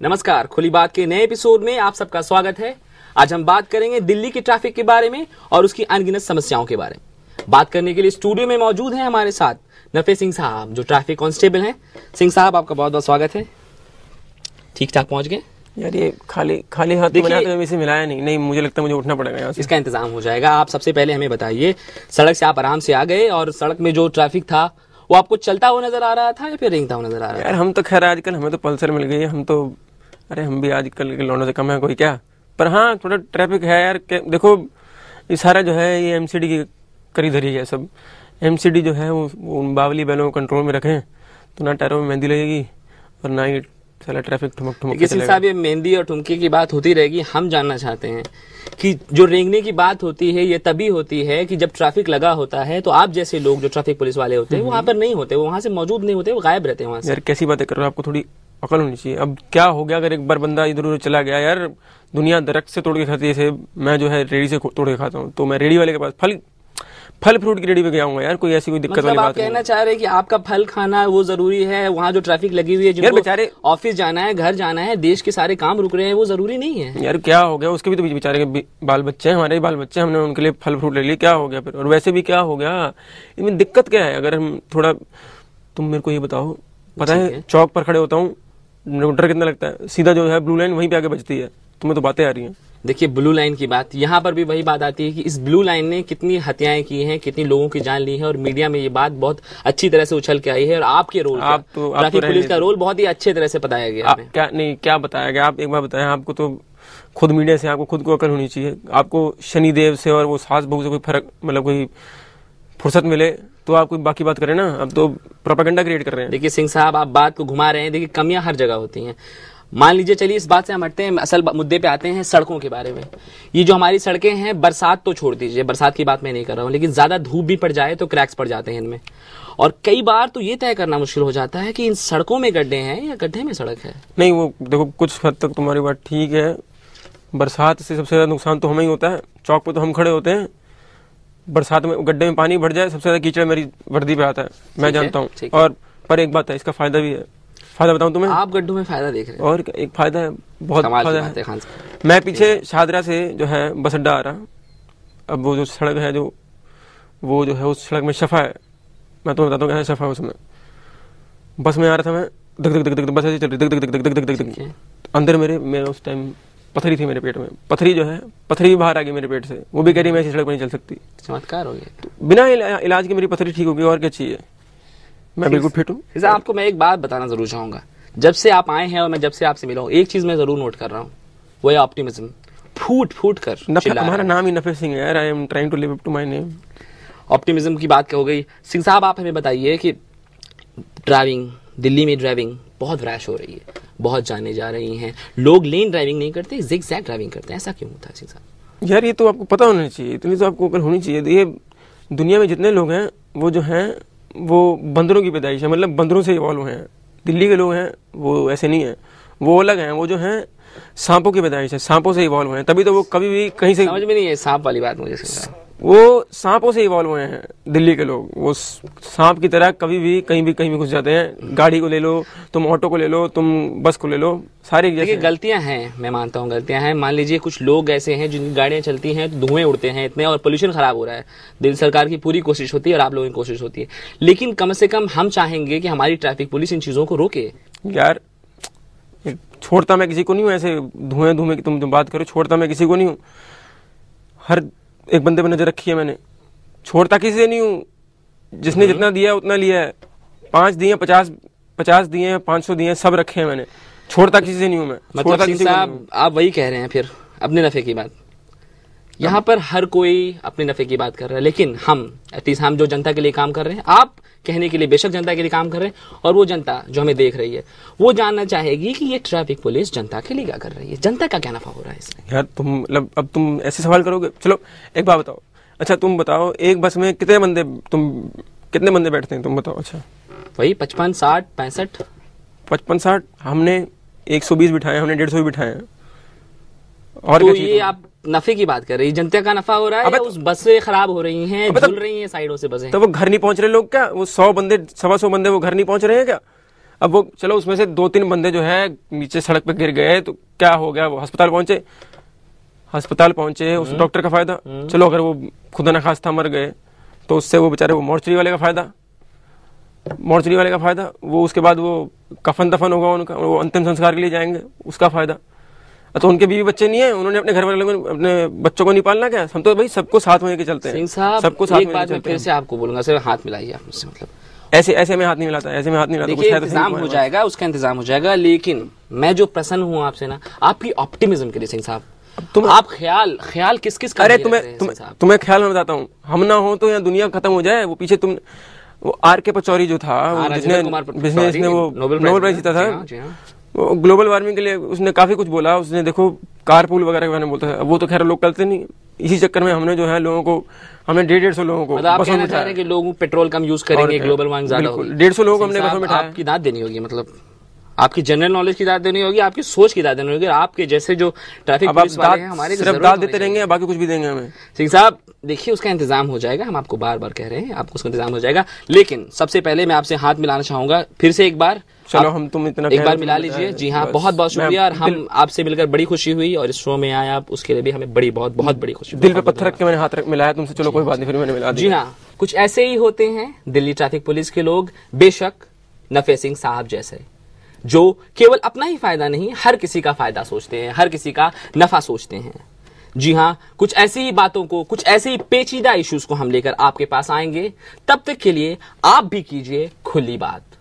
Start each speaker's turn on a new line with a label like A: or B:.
A: नमस्कार, खुली बात के नए एपिसोड में आप सबका स्वागत है। आज हम बात करेंगे दिल्ली की ट्रैफिक के बारे में और उसकी अनगिनत समस्याओं के बारे में। बात करने के लिए स्टूडियो में मौजूद हैं हमारे साथ नफे सिंह साहब, जो ट्रैफिक कांस्टेबल हैं। सिंह साहब, आपका बहुत बहुत स्वागत है। ठीक ठाक पहुंच गए?
B: यार ये खाली हाथ तो इसे मिलाया नहीं, मुझे लगता है मुझे उठना पड़ेगा यहाँ से।
A: इसका इंतजाम हो जाएगा। आप सबसे पहले हमें बताइए, सड़क से आप आराम से आ गए और सड़क में जो ट्रैफिक था वो आपको चलता हुआ नजर आ रहा था या फिर रेंगता हुआ नजर आ रहा था?
B: यार हम तो खैर आजकल हमें तो पल्सर मिल गई है, हम भी आजकल के लौंडों से कम है कोई क्या। पर हाँ, थोड़ा ट्रैफिक है यार। देखो, ये सारा जो है ये एमसीडी की करी धरी है सब। एमसीडी जो है वो उन बावली बैलों को कंट्रोल में रखें तो ना टायरों में मेहंदी लगेगी और ना ही सारा ट्रैफिक ठुमक
A: सिंह साहब, ये मेहंदी और ठुमके की बात होती रहेगी। हम जानना चाहते हैं कि जो रेंगने की बात होती है ये तभी होती है कि जब ट्रैफिक लगा होता है तो आप जैसे लोग जो ट्रैफिक पुलिस वाले होते हैं वो वहाँ पर नहीं होते, वो वहाँ से मौजूद नहीं होते, वो गायब रहते हैं वहाँ से।
B: यार कैसी बातें कर रहे हो, आपको थोड़ी अकल होनी चाहिए। अब क्या हो गया अगर एक बार बंदा इधर उधर चला गया? यार दुनिया दरख्त से तोड़ के खाती है, जैसे मैं जो है रेडी से तोड़ के खाता हूँ, तो मैं रेडी वाले के पास फल फ्रूट की रेडी पे गया हूँ यार। कोई ऐसी कोई दिक्कत वाली बात नहीं।
A: कहना चाह रहे हैं कि आपका फल खाना वो जरूरी है, वहाँ जो ट्रैफिक लगी हुई है, जिनको बेचारे ऑफिस जाना है, घर जाना है, देश के सारे काम रुक रहे हैं, वो जरूरी नहीं है?
B: यार क्या हो गया, उसके भी तो बेचारे के बाल बच्चे हैं, हमारे बाल बच्चे, हमने उनके लिए फल फ्रूट ले लिए, क्या हो गया फिर? और वैसे भी क्या हो गया, इनमें दिक्कत क्या है? अगर हम थोड़ा, तुम मेरे को ये बताओ, पता है चौक पर खड़े होता हूँ, डर कितना लगता है, सीधा जो है ब्लू लाइन वहीं पे आके बजती है। तुम्हें तो बातें आ रही हैं।
A: देखिए, ब्लू लाइन की बात, यहाँ पर भी वही बात आती है कि इस ब्लू लाइन ने कितनी हत्याएं की हैं, कितनी लोगों की जान ली है, और मीडिया में ये बात बहुत अच्छी तरह से उछल के आई है। और आपके रोल, ट्रैफिक पुलिस का रोल बहुत ही अच्छे तरह से बताया गया।
B: क्या बताया गया? आप एक बार बताएं। आपको तो खुद मीडिया से, आपको खुद को अकल होनी चाहिए। आपको शनिदेव से और वो सास बहू से कोई फर्क, मतलब कोई फुर्सत मिले तो आप कोई बाकी बात करें ना। अब तो प्रोपेगेंडा क्रिएट कर रहे हैं।
A: देखिए सिंह साहब, आप बात को घुमा रहे हैं। देखिए, कमियां हर जगह होती हैं। मान लीजिए, चलिए इस बात से हम हटते हैं, असल मुद्दे पे आते हैं, सड़कों के बारे में। ये जो हमारी सड़कें हैं, बरसात तो छोड़ दीजिए, बरसात की बात मैं नहीं कर रहा हूँ, लेकिन ज्यादा धूप भी पड़ जाए तो क्रैक्स पड़ जाते हैं इनमें। और कई बार तो ये तय करना मुश्किल हो जाता है कि इन सड़कों में गड्ढे हैं या गड्ढे में सड़क है।
B: नहीं, वो देखो कुछ हद तक तुम्हारी बात ठीक है। बरसात से सबसे ज्यादा नुकसान तो हमें ही होता है। चौक पे तो हम खड़े होते हैं, बरसात में गड्ढे में पानी भर जाए, सबसे ज्यादा कीचड़ मेरी वर्दी पे आता है, मैं जानता हूँ। और पर एक बात है, इसका फायदा भी है। फायदा बताऊं तुम्हें?
A: आप गड्ढों में फायदा देख रहे हैं?
B: और एक फायदा है, बहुत फायदा है। मैं पीछे शाहदरा से जो है बस अड्डा आ रहा, अब वो जो सड़क है, वो जो है उस सड़क में शफा है। मैं तुम्हें बताता हूँ क्या शफा है उसमें। बस में आ रहा था मैं, धक धक धक बस ऐसे चल रही, धक धक धक धक धक धक। अंदर मेरे उस टाइम पथरी थी मेरे पेट में। पथरी भी बाहर आ गई मेरे पेट से। वो भी कह रही मैं ऐसी सड़क पर नहीं चल सकती।
A: चमत्कार हो गया।
B: तो बिना इलाज के मेरी पथरी ठीक हो गई, और क्या चाहिए? मैं बिल्कुल फिट हूँ।
A: आपको मैं एक बात बताना जरूर चाहूंगा। जब से आप आए हैं और मैं जब से आपसे मिला हूँ, एक चीज मैं जरूर नोट कर रहा हूँ, वो है ऑप्टिमिज्म। फूट कर
B: हमारा नाम ही नफे सिंह है यार। I am trying to live up to my name.
A: Optimism की बात हो गई। सिंह साहब, आप हमें बताइए कि दिल्ली में ड्राइविंग बहुत रैश हो रही है, बहुत जाने जा रही हैं लोग। लेन ड्राइविंग नहीं करते, जिगजैग ड्राइविंग करते हैं। ऐसा क्यों होता है सिंह साहब?
B: यार ये तो आपको पता होना चाहिए, इतनी तो आपको अकल होनी चाहिए। ये दुनिया में जितने लोग हैं वो जो हैं वो बंदरों की पैदाइश है, मतलब बंदरों से इवॉल्व हुए हैं। दिल्ली के लोग हैं वो ऐसे नहीं है, वो अलग हैं। वो जो हैं सांपों की पैदाइश है, सांपों से इवॉल्व हुए हैं, तभी तो वो कभी भी कहीं से,
A: समझ में नहीं है सांप वाली बात मुझे।
B: वो सांपों से इवॉल्व हुए हैं दिल्ली के लोग। वो सांप की तरह कभी भी कहीं भी घुस जाते हैं। गाड़ी को ले लो तुम, ऑटो को ले लो तुम, बस को ले लो, सारी जैसे
A: गलतियां हैं। मैं मानता हूं गलतियां हैं। मान लीजिए कुछ लोग ऐसे हैं जिनकी गाड़ियां चलती हैं तो धुएं उड़ते हैं इतने और पोल्यूशन खराब हो रहा है। दिल्ली सरकार की पूरी कोशिश होती है और आप लोगों की कोशिश होती है, लेकिन कम से कम हम चाहेंगे कि हमारी ट्रैफिक पुलिस इन चीजों को रोके।
B: यार छोड़ता मैं किसी को नहीं हूँ, ऐसे धुएं की तुम जो बात करो, छोड़ता मैं किसी को नहीं हूँ। हर एक बंदे पे नजर रखी है मैंने, छोड़ता किसी से नहीं हूँ। जिसने जितना दिया है उतना लिया है। 5 दिए, 50 दिए, 500 दिए, सब रखे हैं मैंने। छोड़ता किसी से नहीं हूँ मैं।
A: मतलब सिंह साहब, आप वही कह रहे हैं फिर अपने नफे की बात। यहाँ पर हर कोई अपने नफे की बात कर रहा है, लेकिन एटलीस्ट हम जो जनता के लिए काम कर रहे हैं, आप कहने के लिए बेशक जनता के लिए काम कर रहे हैं, और वो जनता जो हमें देख रही है वो जानना चाहेगी कि ये ट्रैफिक पुलिस जनता के लिए क्या कर रही है, जनता का क्या नफा हो रहा है इसमें।
B: यार तुम मतलब अब तुम ऐसे सवाल करोगे? चलो एक बात बताओ। अच्छा तुम बताओ, एक बस में कितने बंदे बैठते हैं तुम बताओ? अच्छा
A: वही 55, 60, 65।
B: 55, 60। हमने 120 बिठाए, हमने 150 भी बिठाए हैं। और
A: तो ये आप नफे की बात कर रही है, जनता का नफा हो रहा है या उस बसें खराब हो रही हैं, झूल रही हैं साइडों से बसें?
B: तो वो घर नहीं पहुंच रहे लोग क्या? वो 100 बंदे, 125 बंदे वो घर नहीं पहुंच रहे हैं क्या? अब वो चलो उसमें से 2-3 बंदे जो है नीचे सड़क पे गिर गए तो क्या हो गया, वो अस्पताल पहुंचे, उस डॉक्टर का फायदा। चलो अगर वो खुदा न खास्ता मर गए तो उससे वो बेचारे वो मोर्चरी वाले का फायदा, वो उसके बाद वो कफन दफन होगा उनका, वो अंतिम संस्कार के लिए जाएंगे, उसका फायदा। तो उनके बीवी बच्चे नहीं है, उन्होंने अपने घर वाले को, अपने बच्चों को नहीं पालना क्या? हम तो भाई सबको साथ में लेके चलते हैं।
A: सबको साथ में चलते हैं। फिर से आपको बोलूंगा, सिर्फ हाथ मिलाइए आप मुझसे, मतलब
B: ऐसे में हाथ नहीं मिलाता,
A: देखिए इंतजाम हो जाएगा, उसका इंतजाम हो जाएगा। लेकिन मैं जो प्रसन्न हूँ आपसे ना, आपकी ऑप्टिमिज्म के लिए सिंह साहब। आप ख्याल किस का?
B: अरे तुम्हें ख्याल में बताता हूँ, हम ना हो तो यहाँ दुनिया खत्म हो जाए। वो पीछे वो R.K. पचौरी जो था, जिसने वो नोबेल प्राइज जीता था, वो ग्लोबल वार्मिंग के लिए उसने काफी कुछ बोला। उसने देखो कारपूल वगैरह के बारे में बोलता है, वो तो खैर लोग करते नहीं। इसी चक्कर में हमने जो है लोगों को, हमने 150 लोगों को
A: आप कहना चाह रहे हैं कि लोग पेट्रोल कम यूज करेंगे, ग्लोबल वार्मिंग ज्यादा होगी।
B: 150 लोगों को हमने बसों में
A: आपकी दाद देनी होगी, मतलब आपकी जनरल नॉलेज की दाद देनी होगी, आपकी सोच की दाद देनी होगी। आपके जैसे जो ट्रैफिक पुलिस वाले हैं हमारे,
B: सिर्फ दाद देते रहेंगे, बाकी कुछ भी देंगे हमें।
A: सिंह साहब देखिए, उसका इंतजाम हो जाएगा। हम आपको बार बार कह रहे हैं, आपको उसका इंतजाम हो जाएगा। लेकिन सबसे पहले मैं आपसे हाथ मिलाना चाहूंगा फिर से एक बार।
B: चलो हम तुम इतना
A: एक बार मिला लीजिए। जी हाँ, बहुत बहुत शुक्रिया। और हम आपसे मिलकर बड़ी खुशी हुई, और इस शो में आए आप, उसके लिए भी हमें बहुत बड़ी खुशी।
B: दिल पे पत्थर रख के मैंने हाथ मिलाया तुमसे, चलो कोई बात नहीं, फिर मैंने मिला दिया।
A: जी हाँ, कुछ ऐसे ही होते हैं दिल्ली ट्रैफिक पुलिस के लोग, बेशक नफे सिंह साहब जैसे, जो केवल अपना ही फायदा नहीं, हर किसी का फायदा सोचते हैं, हर किसी का नफा सोचते हैं। जी हाँ, कुछ ऐसी ही बातों को, कुछ ऐसे ही पेचीदा इश्यूज को हम लेकर आपके पास आएंगे। तब तक के लिए आप भी कीजिए खुली बात।